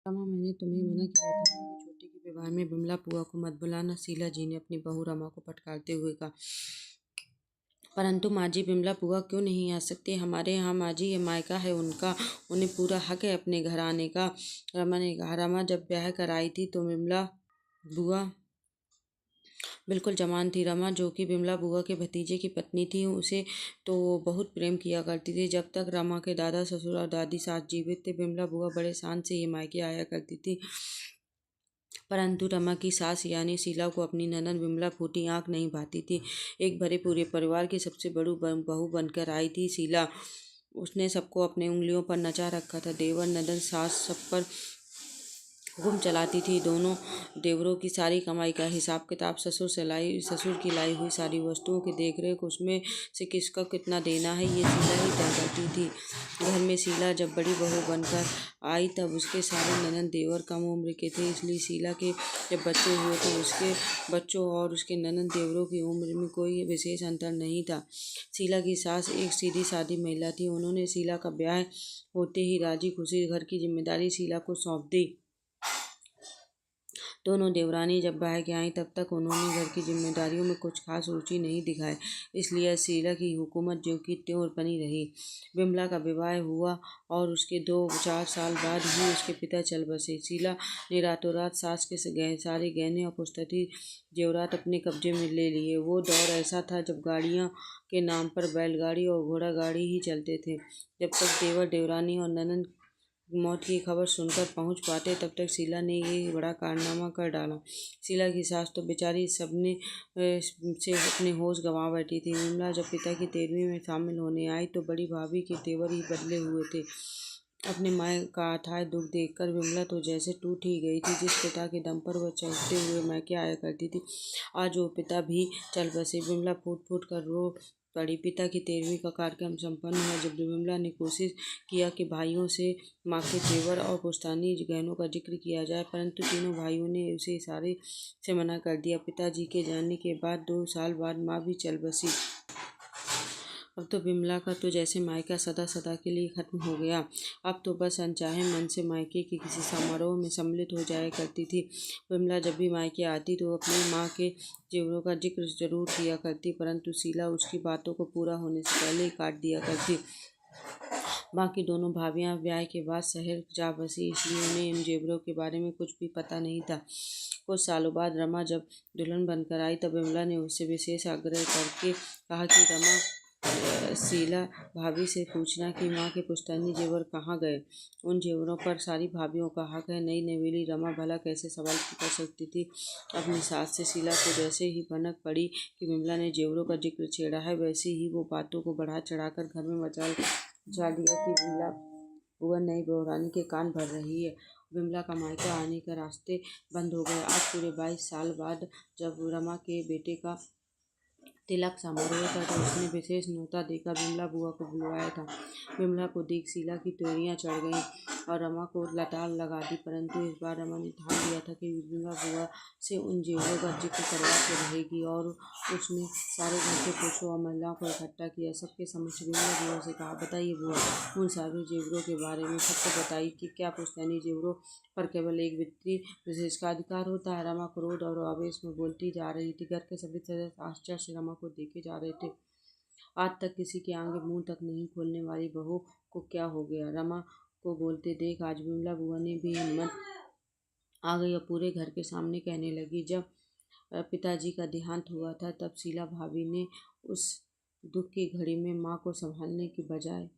रमा, मैंने तुम्हें मना किया था ना कि छोटी के विवाह में बिमला बुआ को मत बुलाना। शीला जी ने अपनी बहू रमा को फटकारते हुए कहा। परंतु माँ जी, बिमला बुआ क्यों नहीं आ सकती? हमारे यहाँ माँ जी, ये मायका है उनका, उन्हें पूरा हक है अपने घर आने का। रमा ने कहा। रमा जब ब्याह कराई थी तो बिमला बुआ बिल्कुल जवान थी। रमा, जो कि बिमला बुआ के भतीजे की पत्नी थी, उसे तो वो बहुत प्रेम किया करती थी। जब तक रमा के दादा ससुर और दादी सास जीवित थे, बिमला बुआ बड़े शान से ये मायके आया करती थी। परंतु रमा की सास यानी शीला को अपनी ननद बिमला फूटी आंख नहीं भाती थी। एक भरे पूरे परिवार की सबसे बड़ी बहू बनकर आई थी शीला। उसने सबको अपने उंगलियों पर नचा रखा था। देवर, ननद, सास सब पर हुक्म चलाती थी। दोनों देवरों की सारी कमाई का हिसाब किताब, ससुर की लाई हुई सारी वस्तुओं की देखरेख, उसमें से किसका कितना देना है, ये शीला ही तय करती थी। घर में शीला जब बड़ी बहू बनकर आई तब उसके सारे ननद देवर कम उम्र के थे, इसलिए शीला के जब बच्चे हुए तो उसके बच्चों और उसके ननद देवरों की उम्र में कोई विशेष अंतर नहीं था। शीला की सास एक सीधी सादी महिला थी। उन्होंने शीला का ब्याह होते ही राजी खुशी घर की जिम्मेदारी शीला को सौंप दी। दोनों देवरानी जब बाहर के आईं तब तक उन्होंने घर की जिम्मेदारियों में कुछ खास रुचि नहीं दिखाई, इसलिए शीला की हुकूमत ज्यों की त्यों बनी रही। बिमला का विवाह हुआ और उसके 2-4 साल बाद ही उसके पिता चल बसे। शीला ने रातों रात सास के सारे गहने और पुस्तैती जेवरात अपने कब्जे में ले लिए। वो दौर ऐसा था जब गाड़ियाँ के नाम पर बैलगाड़ी और घोड़ा गाड़ी ही चलते थे। जब तक देवर, देवरानी और ननद मौत की खबर सुनकर पहुंच पाते, तब तक शीला ने ये बड़ा कारनामा कर डाला। शीला की सास तो बेचारी सबने से अपने होश गंवा बैठी थी। बिमला जब पिता की 13वीं में शामिल होने आई तो बड़ी भाभी के तेवर ही बदले हुए थे। अपने माँ का अथाह दुख देखकर बिमला तो जैसे टूट ही गई थी। जिस पिता के दम पर वह चलते हुए मैके आया करती थी, आज वो पिता भी चल बसे। बिमला फूट फूट कर रो पड़ी। पिता की 13वीं का कार्यक्रम संपन्न हुआ। जब बिमला ने कोशिश किया कि भाइयों से माँ के जेवर और पुश्तैनी गहनों का जिक्र किया जाए, परंतु तीनों भाइयों ने उसे इशारे से मना कर दिया। पिताजी के जाने के बाद 2 साल बाद माँ भी चल बसी। अब तो बिमला का तो जैसे मायका सदा सदा के लिए खत्म हो गया। अब तो बस अनचाहे मन से मायके के किसी समारोह में सम्मिलित हो जाया करती थी। बिमला जब भी मायके आती तो अपनी माँ के जेवरों का जिक्र जरूर किया करती, परंतु शीला उसकी बातों को पूरा होने से पहले ही काट दिया करती। बाकी दोनों भाभियां ब्याह के बाद शहर जा बसी, इसलिए उन्हें इन जेवरों के बारे में कुछ भी पता नहीं था। कुछ सालों बाद रमा जब दुल्हन बनकर आई तब बिमला ने उससे विशेष आग्रह करके कहा कि रमा, शीला भाभी से पूछना कि माँ के पुश्तैनी जेवर कहाँ गए। उन जेवरों पर सारी भाभियों का हक है। नई नवेली रमा भला कैसे सवाल कर सकती थी अपनी सास से। शीला को जैसे ही भनक पड़ी कि बिमला ने जेवरों का जिक्र छेड़ा है, वैसे ही वो बातों को बढ़ा चढ़ाकर घर में मचा दिया कि बिमला बुआ नई बहुरानी के कान भर रही है। बिमला का मायका आने का रास्ते बंद हो गए। आज पूरे 22 साल बाद जब रमा के बेटे का तिलक समारोह था तो उसने विशेष न्योता देकर बिमला बुआ को बुलवाया था। बिमला को देख शीला की त्वरियां चढ़ गईं और रमा को लताड़ लगा दी, परंतु इस बार रमा ने ठान लिया था कि बिमला बुआ से उन जेवरों का जिक्र करवा के रहेगी। और उसने सारे घर के पुरुषों और महिलाओं को इकट्ठा किया। सबके समक्ष बिमला बुआ से कहा, बताइए बुआ, उन सारे जेवरों के बारे में सबको बताइए कि क्या पुश्तैनी जेवरों पर केवल एक व्यक्ति विशेष का अधिकार होता है। रमा क्रोध और आवेश में बोलती जा रही थी। घर के सभी सदस्य आश्चर्य से रमा को देखे जा रहे थे। आज तक किसी के आगे मुंह तक नहीं खोलने वाली बहू को क्या हो गया। रमा को बोलते देख आज बिमला बुआ ने भी हिम्मत आ गई और पूरे घर के सामने कहने लगी, जब पिताजी का देहांत हुआ था तब शीला भाभी ने उस दुख की घड़ी में माँ को संभालने की बजाय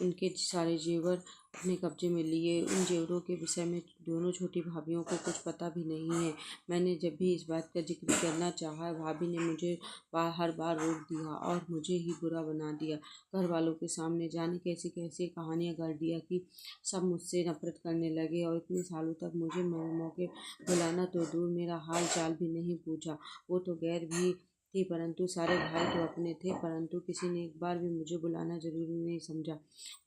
उनके सारे जेवर अपने कब्जे में लिए। उन जेवरों के विषय में दोनों छोटी भाभियों को कुछ पता भी नहीं है। मैंने जब भी इस बात का जिक्र करना चाहा, भाभी ने मुझे हर बार रोक दिया और मुझे ही बुरा बना दिया। घर वालों के सामने जाने कैसी कैसी कहानियाँ गढ़ दिया कि सब मुझसे नफरत करने लगे और इतने सालों तक मुझे मौके बुलाना तो दूर, मेरा हाल चाल भी नहीं पूछा। वो तो गैर भी थी, परंतु सारे भाई तो अपने थे, परंतु किसी ने एक बार भी मुझे बुलाना जरूरी नहीं समझा।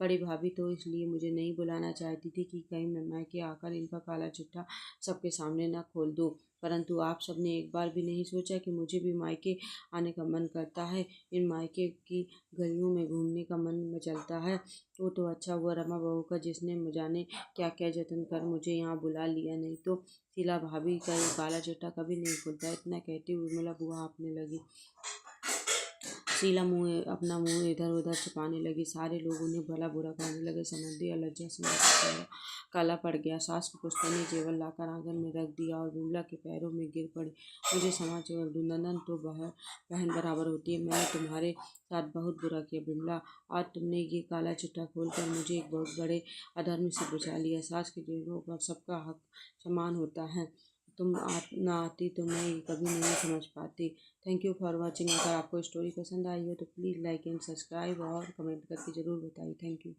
बड़ी भाभी तो इसलिए मुझे नहीं बुलाना चाहती थी कि कहीं मैं मायके आकर इनका काला चिट्ठा सबके सामने न खोल दूँ। परंतु आप सबने एक बार भी नहीं सोचा कि मुझे भी मायके आने का मन करता है, इन मायके की गलियों में घूमने का मन मचलता है। वो तो अच्छा हुआ रमा बहू का, जिसने जाने क्या क्या जतन कर मुझे यहाँ बुला लिया, नहीं तो शीला भाभी का ये काला चिट्ठा कभी नहीं खुलता। इतना कहती हुई विमला बुआ हाँफने लगी। शीला अपना मुंह इधर उधर छिपाने लगी। सारे लोग उन्हें भला बुरा कहने लगे। समझी लज्जा से उनका चेहरा काला पड़ गया। सास के पुश्तैनी जेवर लाकर आंगन में रख दिया और विमला के पैरों में गिर पड़ी। मुझे क्षमा जेवर दो, ननद तो बहन बराबर होती है। मैंने तुम्हारे साथ बहुत बुरा किया विमला। आज तुमने ये काला चिट्ठा खोलकर मुझे एक बहुत बड़े अधर्म से बचा लिया। सास के जेवरों पर सबका हक समान होता है। तुम ना आती तो मैं ये कभी नहीं समझ पाती। Thank you for watching. अगर आपको स्टोरी पसंद आई हो तो प्लीज़ लाइक एंड सब्सक्राइब और कमेंट करके ज़रूर बताइए। Thank you.